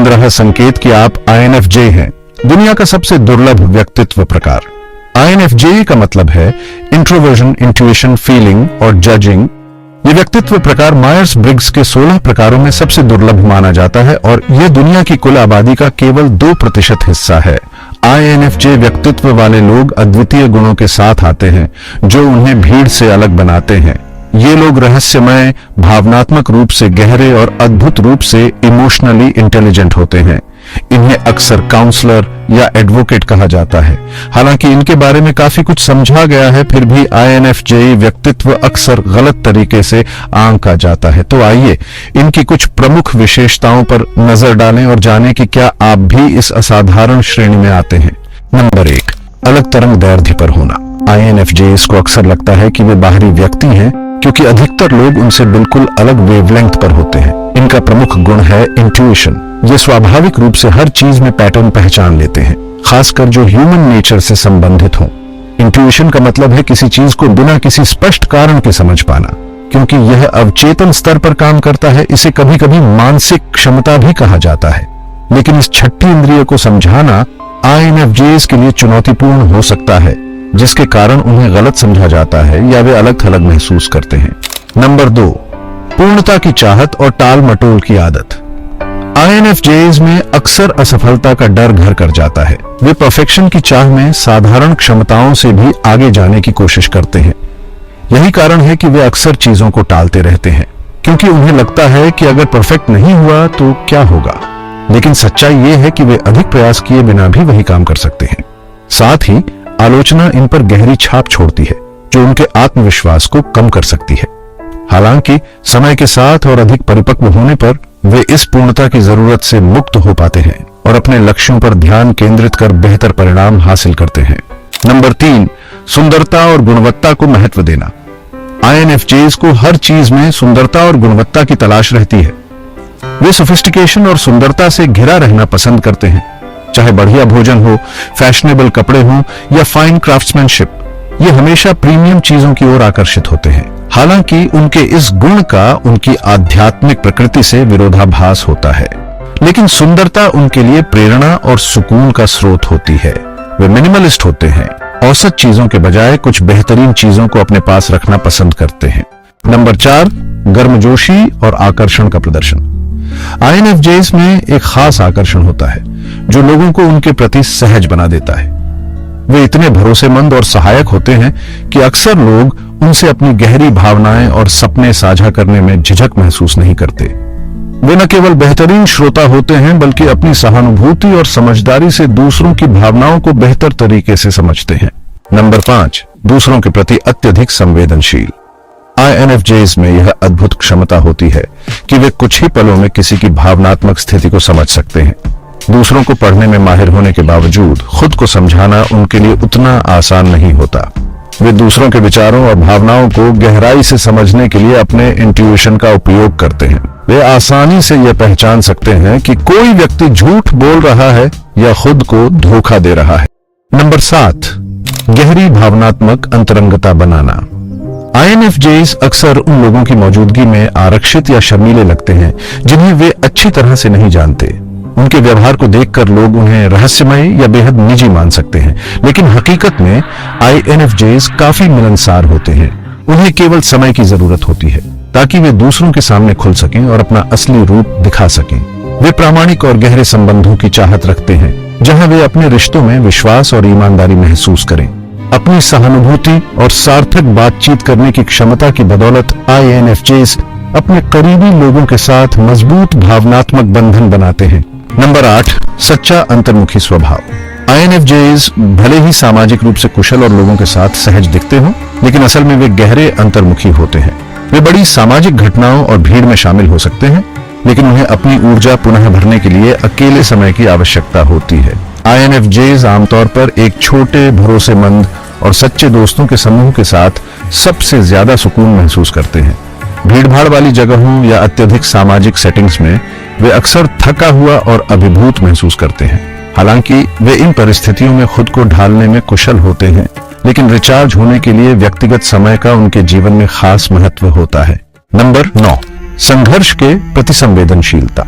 15 संकेत कि आप INFJ हैं। दुनिया का सबसे दुर्लभ व्यक्तित्व प्रकार। INFJ का मतलब है इंट्रोवर्जन, इंट्यूशन, फीलिंग और जजिंग। ये व्यक्तित्व प्रकार मायर्स ब्रिग्स के 16 प्रकारों में सबसे दुर्लभ माना जाता है और यह दुनिया की कुल आबादी का केवल 2% हिस्सा है। INFJ व्यक्तित्व वाले लोग अद्वितीय गुणों के साथ आते हैं जो उन्हें भीड़ से अलग बनाते हैं। ये लोग रहस्यमय, भावनात्मक रूप से गहरे और अद्भुत रूप से इमोशनली इंटेलिजेंट होते हैं। इन्हें अक्सर काउंसलर या एडवोकेट कहा जाता है। हालांकि इनके बारे में काफी कुछ समझा गया है, फिर भी INFJ व्यक्तित्व अक्सर गलत तरीके से आंका जाता है। तो आइए इनकी कुछ प्रमुख विशेषताओं पर नजर डालें और जानें कि क्या आप भी इस असाधारण श्रेणी में आते हैं। नंबर 1, अलग तरंग दैर्ध्य पर होना। INFJs को अक्सर लगता है कि वे बाहरी व्यक्ति हैं क्योंकि अधिकतर लोग उनसे बिल्कुल अलग वेवलेंथ पर होते हैं। इनका प्रमुख गुण है इंट्यूशन। ये स्वाभाविक रूप से हर चीज में पैटर्न पहचान लेते हैं, खासकर जो ह्यूमन नेचर से संबंधित हो। इंट्यूशन का मतलब है किसी चीज को बिना किसी स्पष्ट कारण के समझ पाना। क्योंकि यह अवचेतन स्तर पर काम करता है, इसे कभी कभी मानसिक क्षमता भी कहा जाता है। लेकिन इस छठी इंद्रिय को समझाना INFJs के लिए चुनौतीपूर्ण हो सकता है, जिसके कारण उन्हें गलत समझा जाता है या वे अलग थलग महसूस करते हैं। नंबर 2, पूर्णता की चाहत और टाल मटोल की आदत। INFJs में अक्सर असफलता का डर घर कर जाता है। वे परफेक्शन की चाह में साधारण क्षमताओं से भी आगे जाने की कोशिश करते हैं। यही कारण है कि वे अक्सर चीजों को टालते रहते हैं, क्योंकि उन्हें लगता है कि अगर परफेक्ट नहीं हुआ तो क्या होगा। लेकिन सच्चाई ये है कि वे अधिक प्रयास किए बिना भी वही काम कर सकते हैं। साथ ही आलोचना इन पर गहरी छाप छोड़ती है, जो उनके आत्मविश्वास को कम कर सकती है। हालांकि समय के साथ और अधिक परिपक्व होने पर वे इस पूर्णता की जरूरत से मुक्त हो पाते हैं और अपने लक्ष्यों पर ध्यान केंद्रित कर बेहतर परिणाम हासिल करते हैं। नंबर 3, सुंदरता और गुणवत्ता को महत्व देना। INFJs को हर चीज में सुंदरता और गुणवत्ता की तलाश रहती है। वे सोफिस्टिकेशन और सुंदरता से घिरा रहना पसंद करते हैं, चाहे बढ़िया भोजन हो, फैशनेबल कपड़े हों या फाइन क्राफ्ट्समैनशिप। ये हमेशा प्रीमियम चीजों की ओर आकर्षित होते हैं। हालांकि उनके इस गुण का उनकी आध्यात्मिक प्रकृति से विरोधाभास होता है। लेकिन सुंदरता उनके लिए प्रेरणा और सुकून का स्रोत होती है। वे मिनिमलिस्ट होते हैं, औसत चीजों के बजाय कुछ बेहतरीन चीजों को अपने पास रखना पसंद करते हैं। नंबर 4, गर्मजोशी और आकर्षण का प्रदर्शन। INFJs में एक खास आकर्षण होता है जो लोगों को उनके प्रति सहज बना देता है। वे इतने भरोसेमंद और सहायक होते हैं कि अक्सर लोग उनसे अपनी गहरी भावनाएं और सपने साझा करने में झिझक महसूस नहीं करते। वे न केवल बेहतरीन श्रोता होते हैं, बल्कि अपनी सहानुभूति और समझदारी से दूसरों की भावनाओं को बेहतर तरीके से समझते हैं। नंबर 5, दूसरों के प्रति अत्यधिक संवेदनशील। INFJs में यह अद्भुत क्षमता होती है कि वे कुछ ही पलों में किसी की भावनात्मक स्थिति को समझ सकते हैं। दूसरों को पढ़ने में माहिर होने के बावजूद खुद को समझाना उनके लिए उतना आसान नहीं होता। वे दूसरों के विचारों और भावनाओं को गहराई से समझने के लिए अपने इंट्यूशन का उपयोग करते हैं। वे आसानी से यह पहचान सकते हैं कि कोई व्यक्ति झूठ बोल रहा है या खुद को धोखा दे रहा है। नंबर 7, गहरी भावनात्मक अंतरंगता बनाना। INFJs अक्सर उन लोगों की मौजूदगी में आरक्षित या शर्मीले लगते हैं जिन्हें वे अच्छी तरह से नहीं जानते। उनके व्यवहार को देखकर लोग उन्हें रहस्यमय या बेहद निजी मान सकते हैं, लेकिन हकीकत में INFJs काफी मिलनसार होते हैं। उन्हें केवल समय की जरूरत होती है ताकि वे दूसरों के सामने खुल सकें और अपना असली रूप दिखा सकें। वे प्रामाणिक और गहरे संबंधों की चाहत रखते हैं, जहां वे अपने रिश्तों में विश्वास और ईमानदारी महसूस करें। अपनी सहानुभूति और सार्थक बातचीत करने की क्षमता की बदौलत INFJs अपने करीबी लोगों के साथ मजबूत भावनात्मक बंधन बनाते हैं। नंबर 8, सच्चा अंतर्मुखी स्वभाव। INFJs भले ही सामाजिक रूप से कुशल और लोगों के साथ सहज दिखते हों, लेकिन असल में वे गहरे अंतर्मुखी होते हैं। वे बड़ी सामाजिक घटनाओं और भीड़ में शामिल हो सकते हैं, लेकिन उन्हें अपनी ऊर्जा पुनः भरने के लिए अकेले समय की आवश्यकता होती है। INFJs आमतौर पर एक छोटे, भरोसेमंद और सच्चे दोस्तों के समूह के साथ सबसे ज्यादा सुकून महसूस करते हैं। भीड़भाड़ वाली जगहों या अत्यधिक सामाजिक सेटिंग्स में वे अक्सर थका हुआ और अभिभूत महसूस करते हैं। हालांकि वे इन परिस्थितियों में खुद को ढालने में कुशल होते हैं, लेकिन रिचार्ज होने के लिए व्यक्तिगत समय का उनके जीवन में खास महत्व होता है। नंबर 9, संघर्ष के प्रति संवेदनशीलता।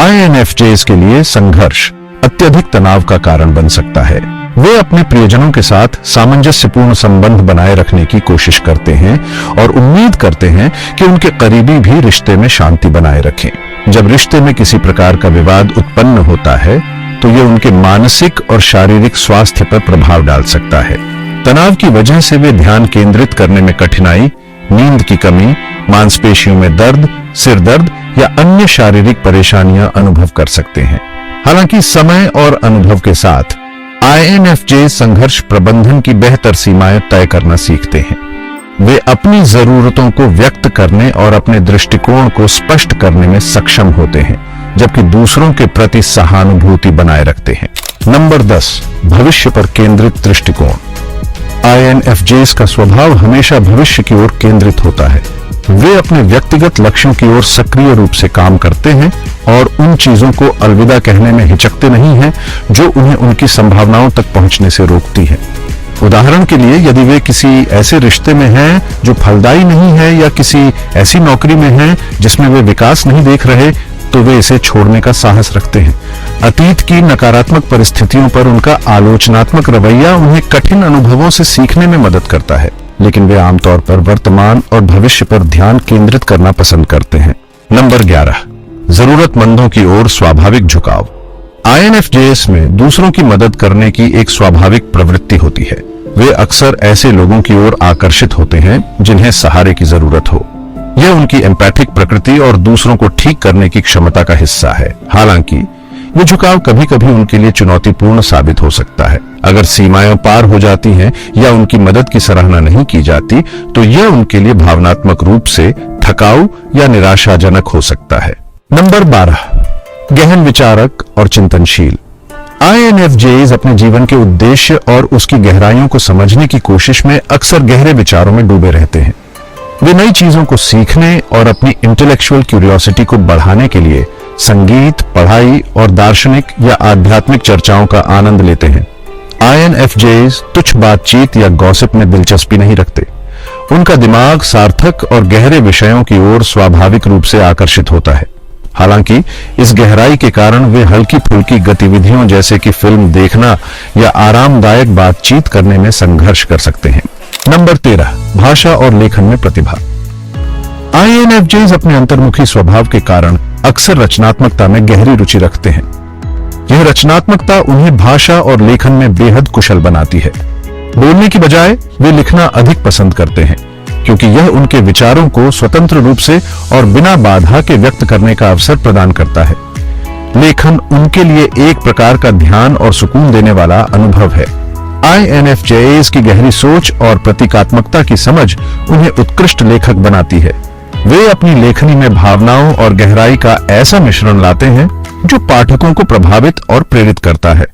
INFJs के लिए संघर्ष अत्यधिक तनाव का कारण बन सकता है। वे अपने प्रियजनों के साथ सामंजस्यपूर्ण संबंध बनाए रखने की कोशिश करते हैं और उम्मीद करते हैं कि उनके करीबी भी रिश्ते में शांति बनाए रखें। जब रिश्ते में किसी प्रकार का विवाद उत्पन्न होता है तो यह उनके मानसिक और शारीरिक स्वास्थ्य पर प्रभाव डाल सकता है। तनाव की वजह से वे ध्यान केंद्रित करने में कठिनाई, नींद की कमी, मांसपेशियों में दर्द, सिर दर्द या अन्य शारीरिक परेशानियां अनुभव कर सकते हैं। हालांकि समय और अनुभव के साथ INFJ संघर्ष प्रबंधन की बेहतर सीमाएं तय करना सीखते हैं। वे अपनी जरूरतों को व्यक्त करने और अपने दृष्टिकोण को स्पष्ट करने में सक्षम होते हैं, जबकि दूसरों के प्रति सहानुभूति बनाए रखते हैं। नंबर 10, भविष्य पर केंद्रित दृष्टिकोण। INFJs का स्वभाव हमेशा भविष्य की ओर केंद्रित होता है। वे अपने व्यक्तिगत लक्ष्यों की ओर सक्रिय रूप से काम करते हैं और उन चीजों को अलविदा कहने में हिचकते नहीं हैं जो उन्हें उनकी संभावनाओं तक पहुंचने से रोकती है। उदाहरण के लिए, यदि वे किसी ऐसे रिश्ते में हैं जो फलदायी नहीं है या किसी ऐसी नौकरी में हैं जिसमें वे विकास नहीं देख रहे, तो वे इसे छोड़ने का साहस रखते हैं। अतीत की नकारात्मक परिस्थितियों पर उनका आलोचनात्मक रवैया उन्हें कठिन अनुभवों से सीखने में मदद करता है, लेकिन वे आमतौर पर वर्तमान और भविष्य पर ध्यान केंद्रित करना पसंद करते हैं। नंबर 11, जरूरतमंदों की ओर स्वाभाविक झुकाव। INFJs में दूसरों की मदद करने की एक स्वाभाविक प्रवृत्ति होती है। वे अक्सर ऐसे लोगों की ओर आकर्षित होते हैं जिन्हें सहारे की जरूरत हो। यह उनकी एम्पैथिक प्रकृति और दूसरों को ठीक करने की क्षमता का हिस्सा है। हालांकि ये झुकाव कभी कभी उनके लिए चुनौतीपूर्ण साबित हो सकता है। अगर सीमाएं पार हो जाती हैं या उनकी मदद की सराहना नहीं की जाती, तो यह उनके लिए भावनात्मक रूप से थकाऊ या निराशाजनक हो सकता है। नंबर 12, गहन विचारक और चिंतनशील। INFJs अपने जीवन के उद्देश्य और उसकी गहराइयों को समझने की कोशिश में अक्सर गहरे विचारों में डूबे रहते हैं। वे नई चीजों को सीखने और अपनी इंटेलेक्चुअल क्यूरियोसिटी को बढ़ाने के लिए संगीत, पढ़ाई और दार्शनिक या आध्यात्मिक चर्चाओं का आनंद लेते हैं। INFJs तुच्छ बातचीत या गॉसिप में दिलचस्पी नहीं रखते। उनका दिमाग सार्थक और गहरे विषयों की ओर स्वाभाविक रूप से आकर्षित होता है। हालांकि इस गहराई के कारण वे हल्की फुल्की गतिविधियों जैसे कि फिल्म देखना या आरामदायक बातचीत करने में संघर्ष कर सकते हैं। नंबर 13, भाषा और लेखन में प्रतिभा। INFJs अपने अंतर्मुखी स्वभाव के कारण अक्सर रचनात्मकता में गहरी रुचि रखते हैं। यह रचनात्मकता उन्हें भाषा और लेखन में बेहद कुशल बनाती है। बोलने की बजाय वे लिखना अधिक पसंद करते हैं, क्योंकि यह उनके विचारों को स्वतंत्र रूप से और बिना बाधा के व्यक्त करने का अवसर प्रदान करता है। लेखन उनके लिए एक प्रकार का ध्यान और सुकून देने वाला अनुभव है। INFJs की गहरी सोच और प्रतीकात्मकता की समझ उन्हें उत्कृष्ट लेखक बनाती है। वे अपनी लेखनी में भावनाओं और गहराई का ऐसा मिश्रण लाते हैं जो पाठकों को प्रभावित और प्रेरित करता है।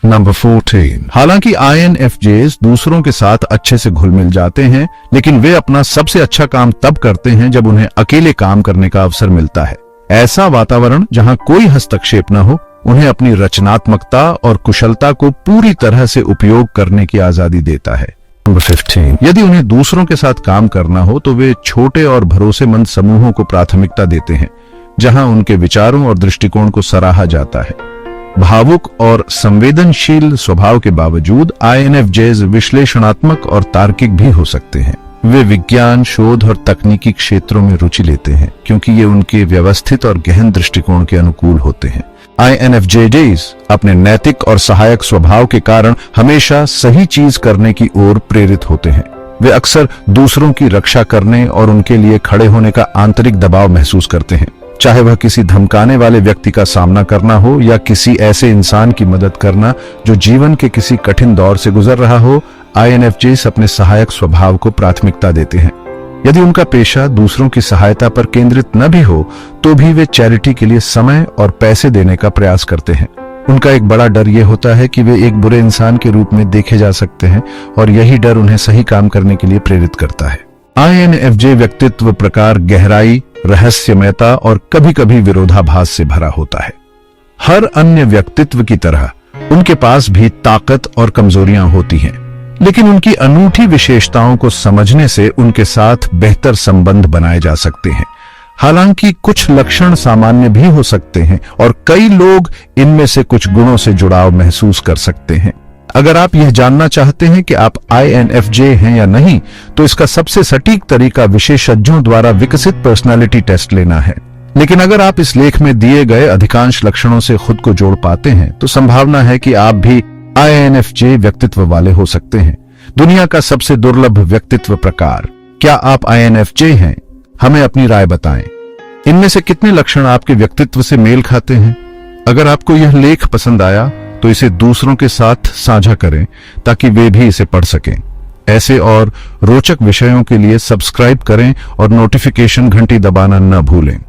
नंबर 14, हालांकि INFJs दूसरों के साथ अच्छे से घुल मिल जाते हैं, लेकिन वे अपना सबसे अच्छा काम तब करते हैं जब उन्हें अकेले काम करने का अवसर मिलता है। ऐसा वातावरण जहां कोई हस्तक्षेप न हो उन्हें अपनी रचनात्मकता और कुशलता को पूरी तरह से उपयोग करने की आजादी देता है। नंबर 15, यदि उन्हें दूसरों के साथ काम करना हो तो वे छोटे और भरोसेमंद समूहों को प्राथमिकता देते हैं, जहां उनके विचारों और दृष्टिकोण को सराहा जाता है। भावुक और संवेदनशील स्वभाव के बावजूद INFJs विश्लेषणात्मक और तार्किक भी हो सकते हैं। वे विज्ञान, शोध और तकनीकी क्षेत्रों में रुचि लेते हैं, क्योंकि ये उनके व्यवस्थित और गहन दृष्टिकोण के अनुकूल होते हैं। INFJs अपने नैतिक और सहायक स्वभाव के कारण हमेशा सही चीज करने की ओर प्रेरित होते हैं। वे अक्सर दूसरों की रक्षा करने और उनके लिए खड़े होने का आंतरिक दबाव महसूस करते हैं, चाहे वह किसी धमकाने वाले व्यक्ति का सामना करना हो या किसी ऐसे इंसान की मदद करना जो जीवन के किसी कठिन दौर से गुजर रहा हो। INFJs अपने सहायक स्वभाव को प्राथमिकता देते हैं। यदि उनका पेशा दूसरों की सहायता पर केंद्रित न भी हो, तो भी वे चैरिटी के लिए समय और पैसे देने का प्रयास करते हैं। उनका एक बड़ा डर यह होता है कि वे एक बुरे इंसान के रूप में देखे जा सकते हैं, और यही डर उन्हें सही काम करने के लिए प्रेरित करता है। INFJ व्यक्तित्व प्रकार गहराई, रहस्यमयता और कभी-कभी विरोधाभास से भरा होता है। हर अन्य व्यक्तित्व की तरह उनके पास भी ताकत और कमजोरियां होती हैं, लेकिन उनकी अनूठी विशेषताओं को समझने से उनके साथ बेहतर संबंध बनाए जा सकते हैं। हालांकि कुछ लक्षण सामान्य भी हो सकते हैं और कई लोग इनमें से कुछ गुणों से जुड़ाव महसूस कर सकते हैं। अगर आप यह जानना चाहते हैं कि आप INFJ हैं या नहीं, तो इसका सबसे सटीक तरीका विशेषज्ञों द्वारा विकसित पर्सनालिटी टेस्ट लेना है। लेकिन अगर आप इस लेख में दिए गए अधिकांश लक्षणों से खुद को जोड़ पाते हैं, तो संभावना है कि आप भी INFJ व्यक्तित्व वाले हो सकते हैं। दुनिया का सबसे दुर्लभ व्यक्तित्व प्रकार। क्या आप INFJ हैं? हमें अपनी राय बताएं। इनमें से कितने लक्षण आपके व्यक्तित्व से मेल खाते हैं? अगर आपको यह लेख पसंद आया तो इसे दूसरों के साथ साझा करें ताकि वे भी इसे पढ़ सकें। ऐसे और रोचक विषयों के लिए सब्सक्राइब करें और नोटिफिकेशन घंटी दबाना न भूलें।